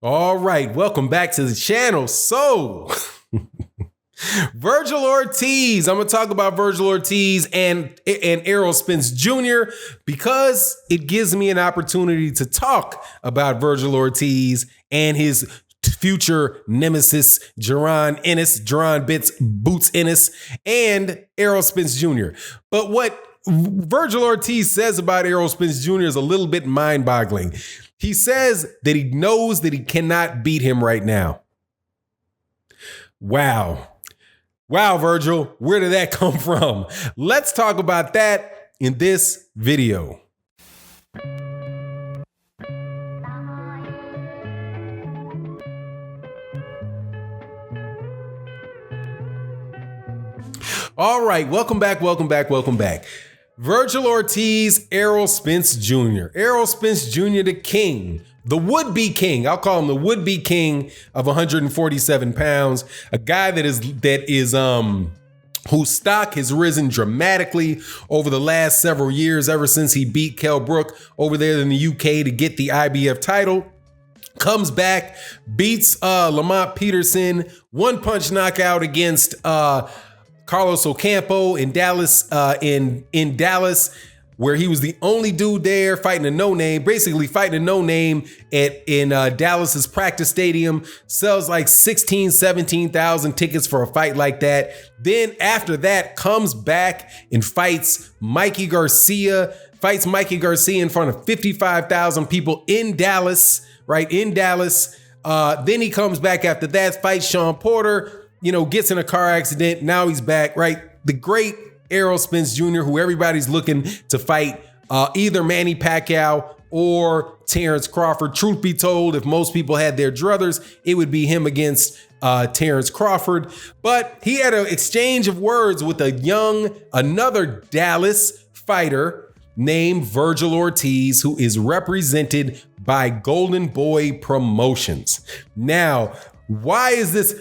All right, welcome back to the channel. So, Virgil Ortiz. I'm going to talk about Virgil Ortiz and Errol Spence Jr. because it gives me an opportunity to talk about Virgil Ortiz and his future nemesis, Jerron Boots Ennis, and Errol Spence Jr. But what Virgil Ortiz says about Errol Spence Jr. is a little bit mind-boggling. He says that he knows that he cannot beat him right now. Wow. Wow, Virgil, where did that come from? Let's talk about that in this video. All right, welcome back. Virgil Ortiz, Errol Spence Jr. Errol Spence Jr., the king, the would-be king. I'll call him the would-be king of 147 pounds. A guy whose stock has risen dramatically over the last several years, ever since he beat Kell Brook over there in the UK to get the IBF title. Comes back, beats Lamont Peterson, one-punch knockout against Carlos Ocampo in Dallas, in Dallas, where he was the only dude there fighting a no-name, basically fighting a no-name in Dallas's practice stadium. Sells like 17,000 tickets for a fight like that. Then after that, comes back and fights Mikey Garcia in front of 55,000 people in Dallas, right? In Dallas. Then he comes back after that, fights Sean Porter, gets in a car accident. Now he's back, right? The great Errol Spence Jr., who everybody's looking to fight either Manny Pacquiao or Terrence Crawford. Truth be told, if most people had their druthers, it would be him against Terrence Crawford. But he had an exchange of words with another Dallas fighter named Virgil Ortiz, who is represented by Golden Boy Promotions. Now, why is this?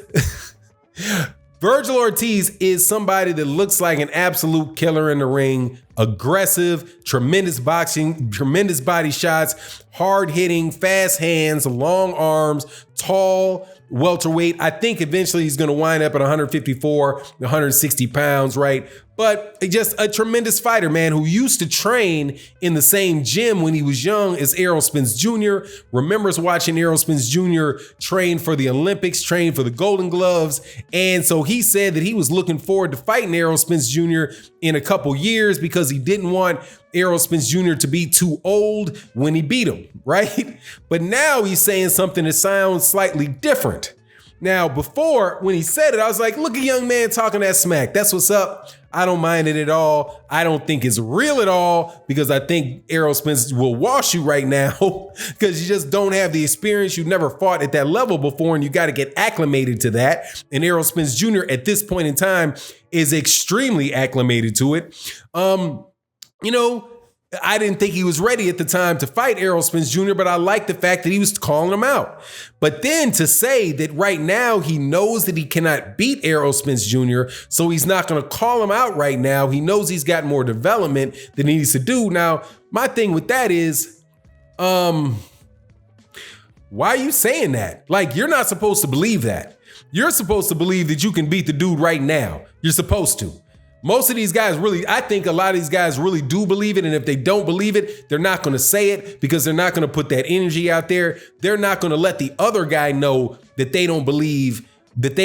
Virgil Ortiz is somebody that looks like an absolute killer in the ring, aggressive, tremendous boxing, tremendous body shots, hard hitting, fast hands, long arms, tall, welterweight. I think eventually he's going to wind up at 154, 160 pounds, right? But just a tremendous fighter, man, who used to train in the same gym when he was young as Errol Spence Jr. Remembers watching Errol Spence Jr. train for the Olympics, train for the Golden Gloves. And so he said that he was looking forward to fighting Errol Spence Jr. in a couple years because he didn't want Errol Spence Jr. to be too old when he beat him, right? But now he's saying something that sounds slightly different. Now, before, when he said it, I was like, look, a young man talking that smack. That's what's up. I don't mind it at all. I don't think it's real at all because I think Errol Spence will wash you right now because you just don't have the experience. You've never fought at that level before and you got to get acclimated to that. And Errol Spence Jr. at this point in time is extremely acclimated to it. I didn't think he was ready at the time to fight Errol Spence Jr., but I like the fact that he was calling him out. But then to say that right now he knows that he cannot beat Errol Spence Jr., so he's not going to call him out right now. He knows he's got more development than he needs to do. Now, my thing with that is, why are you saying that? Like, you're not supposed to believe that. You're supposed to believe that you can beat the dude right now. You're supposed to. Most of these guys I think a lot of these guys really do believe it. And if they don't believe it, they're not going to say it because they're not going to put that energy out there. They're not going to let the other guy know that they don't believe that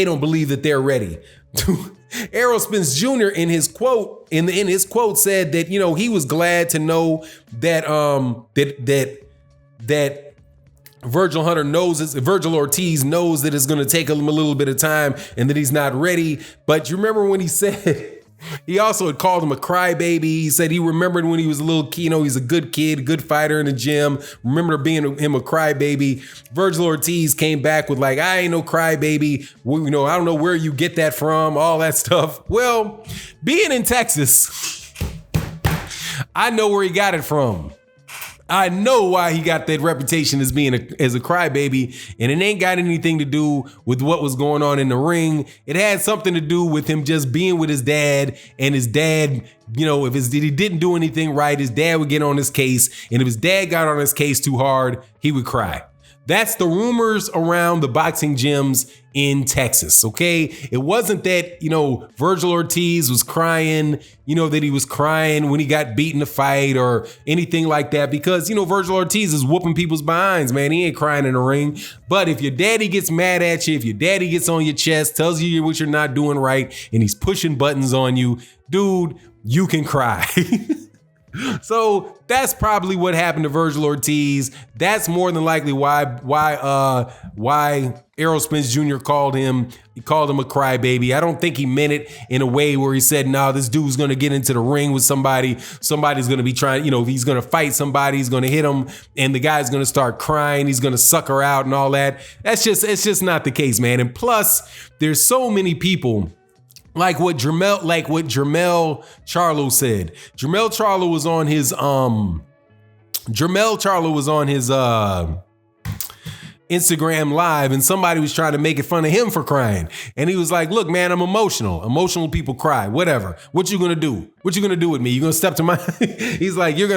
they're ready. Errol Spence Jr. in his quote, said that, he was glad to know that, that Virgil Ortiz knows that it's going to take him a little bit of time and that he's not ready. But you remember when he said, he also had called him a crybaby. He said he remembered when he was a little kid, he's a good kid, good fighter in the gym. Remember being him a crybaby. Virgil Ortiz came back with like, I ain't no crybaby. I don't know where you get that from, all that stuff. Well, being in Texas, I know where he got it from. I know why he got that reputation as being as a crybaby, and it ain't got anything to do with what was going on in the ring. It had something to do with him just being with his dad, and his dad, if he didn't do anything right, his dad would get on his case, and if his dad got on his case too hard, he would cry. That's the rumors around the boxing gyms in Texas, okay? It wasn't that, Virgil Ortiz was crying, that he was crying when he got beat in the fight or anything like that, because, Virgil Ortiz is whooping people's behinds, man. He ain't crying in the ring. But if your daddy gets mad at you, if your daddy gets on your chest, tells you what you're not doing right, and he's pushing buttons on you, dude, you can cry. So that's probably what happened to Virgil Ortiz. That's more than likely why Errol Spence Jr. called him a crybaby. I don't think he meant it in a way where he said, "Nah, this dude's gonna get into the ring with somebody. Somebody's gonna be trying, he's gonna fight somebody, he's gonna hit him, and the guy's gonna start crying, he's gonna suck her out and all that." It's just not the case, man. And plus, there's so many people. Like what Jermel Charlo said. Jermel Charlo was on his Instagram live, and somebody was trying to make it fun of him for crying. And he was like, "Look, man, I'm emotional. Emotional people cry. Whatever. What you gonna do? What you gonna do with me? You gonna step to my?" He's like, "You're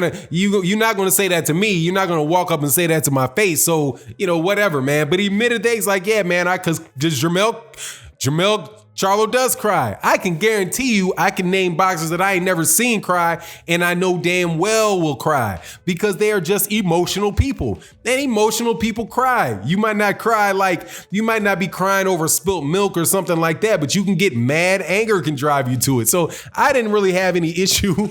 not gonna say that to me. You're not gonna walk up and say that to my face. So whatever, man." But he admitted that he's like, "Yeah, man, because Jermel Charlo does cry. I can guarantee you I can name boxers that I ain't never seen cry, and I know damn well will cry, because they are just emotional people. And emotional people cry. You might not be crying over spilt milk or something like that, but you can get mad. Anger can drive you to it. So I didn't really have any issue.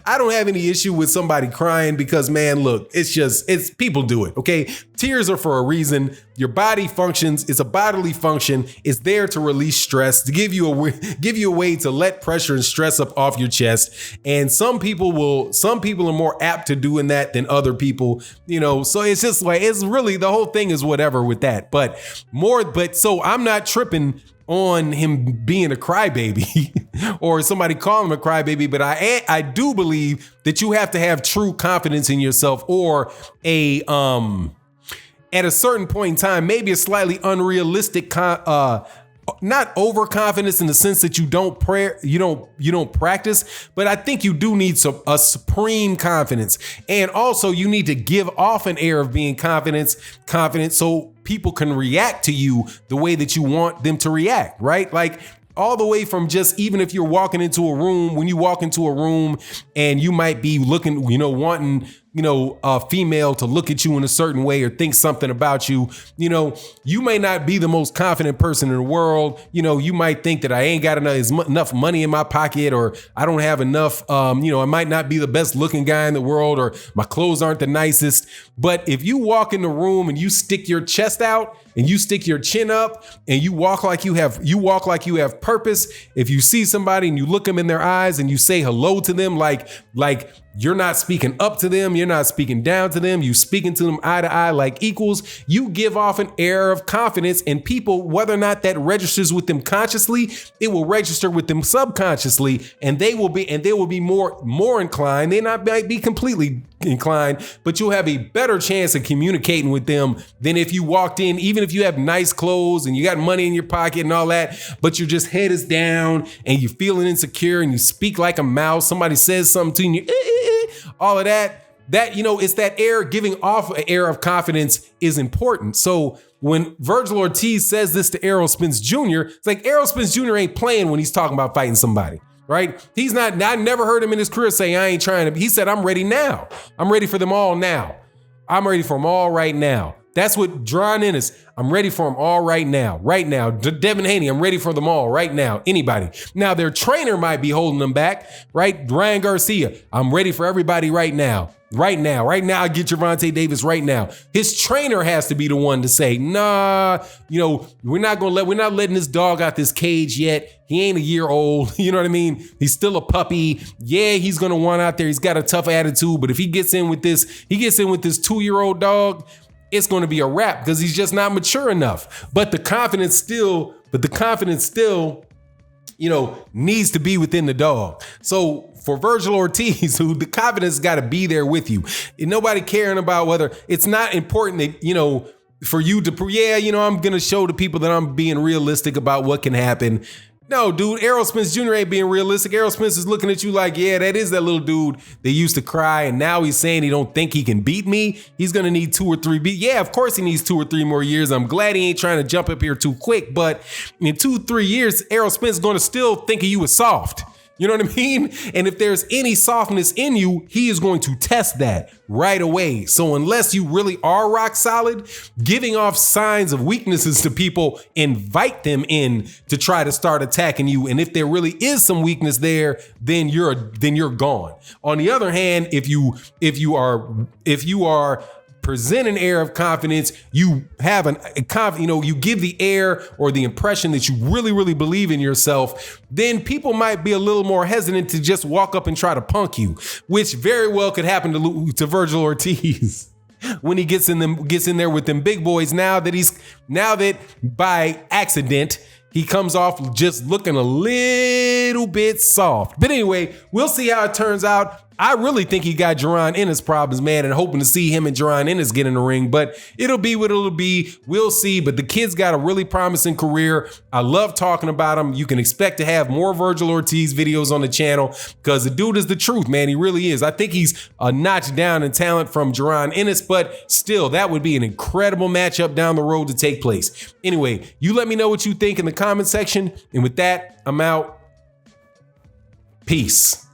I don't have any issue with somebody crying, because, man, look, it's people do it, okay? Tears are for a reason. Your body functions. It's a bodily function. It's there to release stress, to give you a way to let pressure and stress up off your chest. And some people are more apt to doing that than other people, so it's just like, it's really, the whole thing is whatever with that. So I'm not tripping on him being a crybaby or somebody calling him a crybaby, but I do believe that you have to have true confidence in yourself, or at a certain point in time, maybe a slightly unrealistic not overconfidence in the sense that you don't practice, but I think you do need a supreme confidence. And also you need to give off an air of being confident so people can react to you the way that you want them to react, right? Like, all the way from just, even if you're walking into a room, when you walk into a room and you might be looking, wanting, a female to look at you in a certain way or think something about you, you may not be the most confident person in the world. You might think that I ain't got enough money in my pocket, or I don't have enough, I might not be the best looking guy in the world, or my clothes aren't the nicest. But if you walk in the room and you stick your chest out and you stick your chin up and you walk like you have purpose, if you see somebody and you look them in their eyes and you say hello to them, like you're not speaking up to them, you're not speaking down to them, you speaking to them eye to eye like equals, you give off an air of confidence, and people, whether or not that registers with them consciously, it will register with them subconsciously, and they will be more inclined. They might be completely inclined, but you'll have a better chance of communicating with them than if you walked in, even if you have nice clothes and you got money in your pocket and all that, but your just head is down and you're feeling insecure and you speak like a mouse. Somebody says something to you, all of that, it's that air, giving off an air of confidence is important. So when Virgil Ortiz says this to Errol Spence Jr., it's like Errol Spence Jr. ain't playing when he's talking about fighting somebody. Right? He's not, I never heard him in his career say, "I ain't trying to," he said, "I'm ready now. I'm ready for them all now. I'm ready for them all right now." That's what drawn in is. I'm ready for them all right now. Right now. Devin Haney, I'm ready for them all right now. Anybody. Now, their trainer might be holding them back, right? Ryan Garcia, I'm ready for everybody right now. Right now. Right now, I get Gervonta Davis right now. His trainer has to be the one to say, "Nah, we're not letting this dog out this cage yet. He ain't a year old." You know what I mean? He's still a puppy. Yeah, he's going to want out there. He's got a tough attitude, but if he gets in with this 2-year-old dog, it's going to be a wrap, because he's just not mature enough. But the confidence still, needs to be within the dog. So for Virgil Ortiz, who the confidence got to be there with you, and nobody caring about whether, it's not important that, for you to prove, I'm going to show the people that I'm being realistic about what can happen. No, dude, Errol Spence Jr. ain't being realistic. Errol Spence is looking at you like, yeah, that is that little dude that used to cry, and now he's saying he don't think he can beat me. He's gonna need 2 or 3 beats. Yeah, of course he needs 2 or 3 more years. I'm glad he ain't trying to jump up here too quick, but in 2-3 years, Errol Spence is gonna still think of you as soft. You know what I mean? And if there's any softness in you, he is going to test that right away. So unless you really are rock solid, giving off signs of weaknesses to people, invite them in to try to start attacking you. And if there really is some weakness there, then you're gone. On the other hand, if you are present an air of confidence, you have you give the air or the impression that you really, really believe in yourself, then people might be a little more hesitant to just walk up and try to punk you, which very well could happen to Virgil Ortiz when he gets in there with them big boys. Now that by accident, he comes off just looking a little bit soft. But anyway, we'll see how it turns out. I really think he got Jerron Ennis problems, man, and hoping to see him and Jerron Ennis get in the ring, but it'll be what it'll be. We'll see, but the kid's got a really promising career. I love talking about him. You can expect to have more Virgil Ortiz videos on the channel because the dude is the truth, man. He really is. I think he's a notch down in talent from Jerron Ennis, but still, that would be an incredible matchup down the road to take place. Anyway, you let me know what you think in the comment section, and with that, I'm out. Peace.